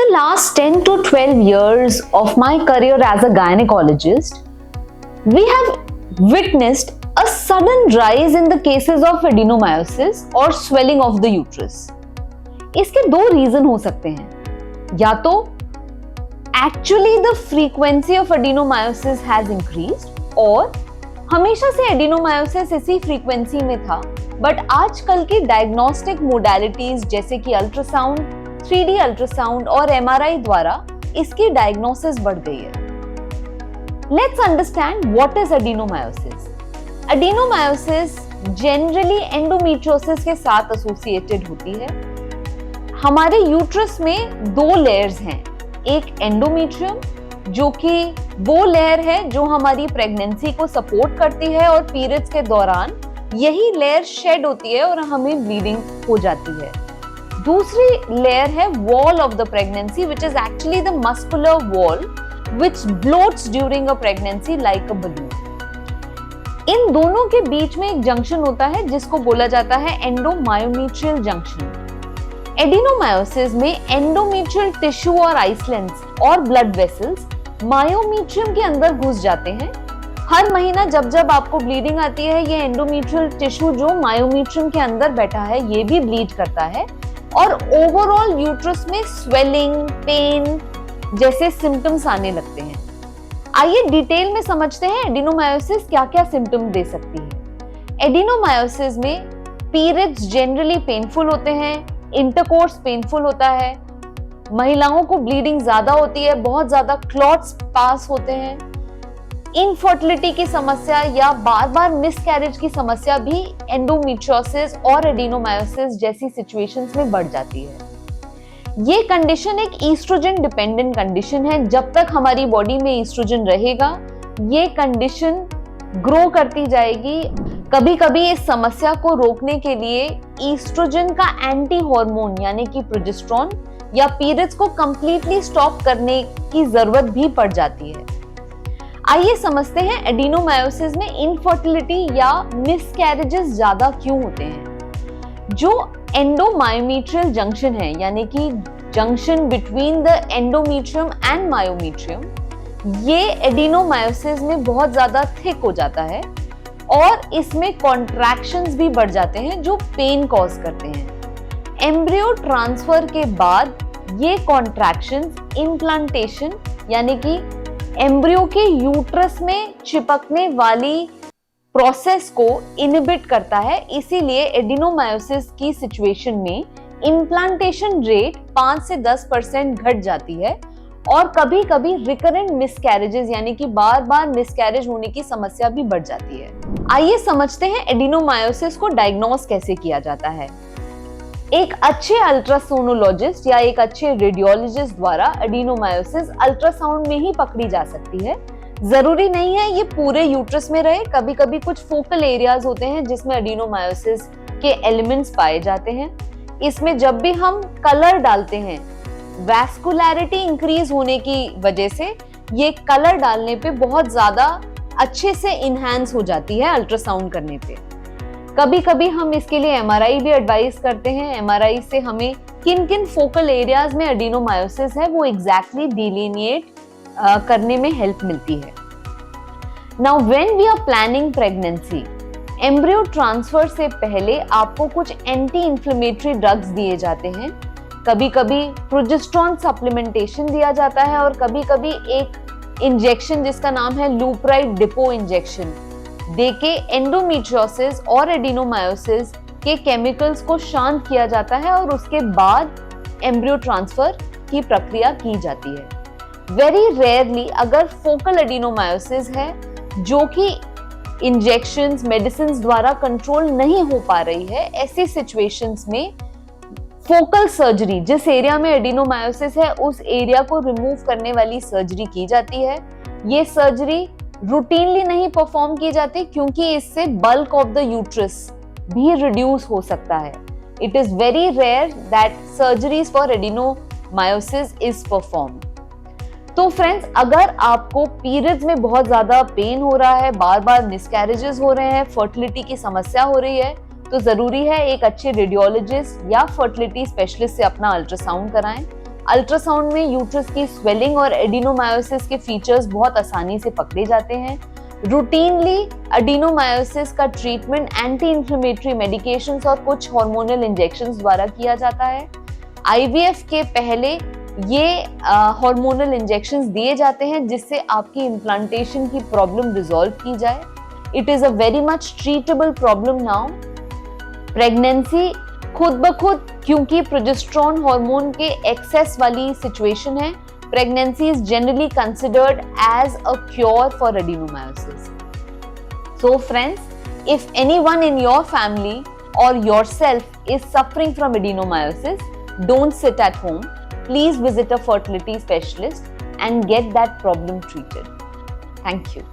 the last 10 to 12 years of my career as a gynecologist, we have witnessed a sudden rise in the cases of adenomyosis or swelling of the uterus. इसके दो reason हो सकते हैं, या तो actually the frequency of adenomyosis has increased और हमेशा से adenomyosis इसी फ्रीक्वेंसी में था, बट आजकल की डायग्नोस्टिक मोडालिटीज जैसे कि अल्ट्रासाउंड, 3D अल्ट्रासाउंड और MRI द्वारा इसकी डायग्नोसिस बढ़ गई है। Let's understand what is adenomyosis. Adenomyosis generally endometriosis के साथ एसोसिएटेड होती है। हमारे यूट्रस में दो लेयर्स हैं, एक एंडोमेट्रियम जो कि वो लेयर है जो हमारी प्रेगनेंसी को सपोर्ट करती है और पीरियड्स के दौरान यही लेयर शेड होती है और हमें ब्लीडिंग हो जाती है। दूसरी लेयर है wall of the pregnancy which is actually the muscular wall which bloats during a pregnancy like a balloon. इन दोनों के बीच में एक जंक्शन होता है जिसको बोला जाता है एंडोमायोमेट्रियल जंक्शन। एडिनोमायोसिस में एंडोमेट्रियल टिश्यू और आइसलेंस और ब्लड वेसल्स मायोमेट्रियम के अंदर घुस जाते हैं। हर महीना जब जब आपको ब्लीडिंग आती है, ये एंडोमेट्रियल टिश्यू जो मायोमेट्रियम के अंदर बैठा है ये भी ब्लीड करता है और ओवरऑल यूट्रस में स्वेलिंग, पेन जैसे सिम्टम्स आने लगते हैं। आइए डिटेल में समझते हैं एडिनोमायोसिस क्या क्या सिम्टम दे सकती है। एडिनोमायोसिस में पीरियड्स जनरली पेनफुल होते हैं, इंटरकोर्स पेनफुल होता है, महिलाओं को ब्लीडिंग ज्यादा होती है, बहुत ज्यादा क्लॉट्स पास होते हैं, इनफर्टिलिटी की समस्या या बार बार मिसकैरेज की समस्या भी एंडोमेट्रियोसिस और एडिनोमायोसिस जैसी सिचुएशंस में बढ़ जाती है। ये कंडीशन एक ईस्ट्रोजन डिपेंडेंट कंडीशन है। जब तक हमारी बॉडी में ईस्ट्रोजन रहेगा ये कंडीशन ग्रो करती जाएगी। कभी कभी इस समस्या को रोकने के लिए ईस्ट्रोजन का एंटी हार्मोन यानी कि प्रोजेस्टेरोन या पीरियड्स को कंप्लीटली स्टॉप करने की जरूरत भी पड़ जाती है। आइए समझते हैं एडिनोमायोसिस में इनफर्टिलिटी या मिसकैरेजेस ज्यादा क्यों होते हैं। जो एंडोमायोमेट्रियल जंक्शन है यानी कि junction between the endometrium and myometrium, ये एडिनोमायोसिस में बहुत ज्यादा थिक हो जाता है और इसमें कॉन्ट्रैक्शंस भी बढ़ जाते हैं जो पेन कॉज करते हैं। एम्ब्रियो ट्रांसफर के बाद ये कॉन्ट्रैक्शंस इम्प्लांटेशन यानी कि एम्ब्रियो के यूट्रस में चिपकने वाली प्रोसेस को इनहिबिट करता है। इसीलिए एडिनोमायोसिस की सिचुएशन में इम्प्लांटेशन रेट 5 से 10% घट जाती है और कभी कभी रिकरेंट मिसकैरेजेस यानी कि बार बार मिसकैरेज होने की समस्या भी बढ़ जाती है। आइए समझते हैं एडिनोमायोसिस को डायग्नोस कैसे किया जाता है। एक अच्छे अल्ट्रासोनोलॉजिस्ट या एक अच्छे रेडियोलॉजिस्ट द्वारा एडिनोमायोसिस अल्ट्रासाउंड में ही पकड़ी जा सकती है। जरूरी नहीं है ये पूरे यूट्रस में रहे, कभी कभी कुछ फोकल एरियाज होते हैं जिसमें एडिनोमायोसिस के एलिमेंट्स पाए जाते हैं। इसमें जब भी हम कलर डालते हैं, वैस्कुलैरिटी इंक्रीज होने की वजह से ये कलर डालने पे बहुत ज्यादा अच्छे से इनहैंस हो जाती है अल्ट्रासाउंड करने पे। कभी कभी हम इसके लिए MRI भी एडवाइस करते हैं। MRI से हमें किन किन फोकल एरियाज में एडिनोमायोसिस है वो एग्जैक्टली डिलिनिएट करने में हेल्प मिलती है। Now when we are planning pregnancy, embryo transfer से पहले आपको कुछ एंटी इंफ्लेमेटरी ड्रग्स दिए जाते हैं। कभी कभी प्रोजेस्टेरोन सप्लीमेंटेशन दिया जाता है और कभी कभी एक इंजेक्शन जिसका नाम है लूप्राइड डिपो इंजेक्शन देके एंडोमेट्रियोसिस और एडिनोमायोसिस के केमिकल्स को शांत किया जाता है और उसके बाद एम्ब्रियो ट्रांसफर की प्रक्रिया की जाती है। वेरी रेयरली अगर फोकल एडिनोमायोसिस है जो कि इंजेक्शंस, मेडिसिन्स द्वारा कंट्रोल नहीं हो पा रही है, ऐसी सिचुएशंस में फोकल सर्जरी, जिस एरिया में एडिनोमायोसिस है उस एरिया को रिमूव करने वाली सर्जरी की जाती है। ये सर्जरी रूटीनली नहीं परफॉर्म की जाती क्योंकि इससे बल्क ऑफ द यूट्रस भी रिड्यूस हो सकता है। It is very rare that surgeries for adenomyosis is perform. तो फ्रेंड्स, अगर आपको पीरियड्स में बहुत ज्यादा पेन हो रहा है, बार बार मिसकैरेजेस हो रहे हैं, फर्टिलिटी की समस्या हो रही है, तो जरूरी है एक अच्छे रेडियोलॉजिस्ट या फर्टिलिटी स्पेशलिस्ट से अपना अल्ट्रासाउंड कराएं। अल्ट्रासाउंड में यूट्रस की स्वेलिंग और एडिनोमायोसिस के फीचर्स बहुत आसानी से पकड़े जाते हैं। रूटीनली एडिनोमायोसिस का ट्रीटमेंट एंटी इंफ्लेमेटरी मेडिकेशंस और कुछ हार्मोनल इंजेक्शंस द्वारा किया जाता है। आईवीएफ के पहले ये हार्मोनल इंजेक्शंस दिए जाते हैं जिससे आपकी इम्प्लांटेशन की प्रॉब्लम रिजॉल्व की जाए। It is a very much treatable problem now. Pregnancy खुद ब खुद, क्योंकि प्रोजेस्टेरोन हार्मोन के एक्सेस वाली सिचुएशन है, pregnancy is generally considered as a cure for adenomyosis. So friends, if anyone in your family or yourself is suffering from adenomyosis, don't sit at home. Please visit a fertility specialist and get that problem treated. Thank you.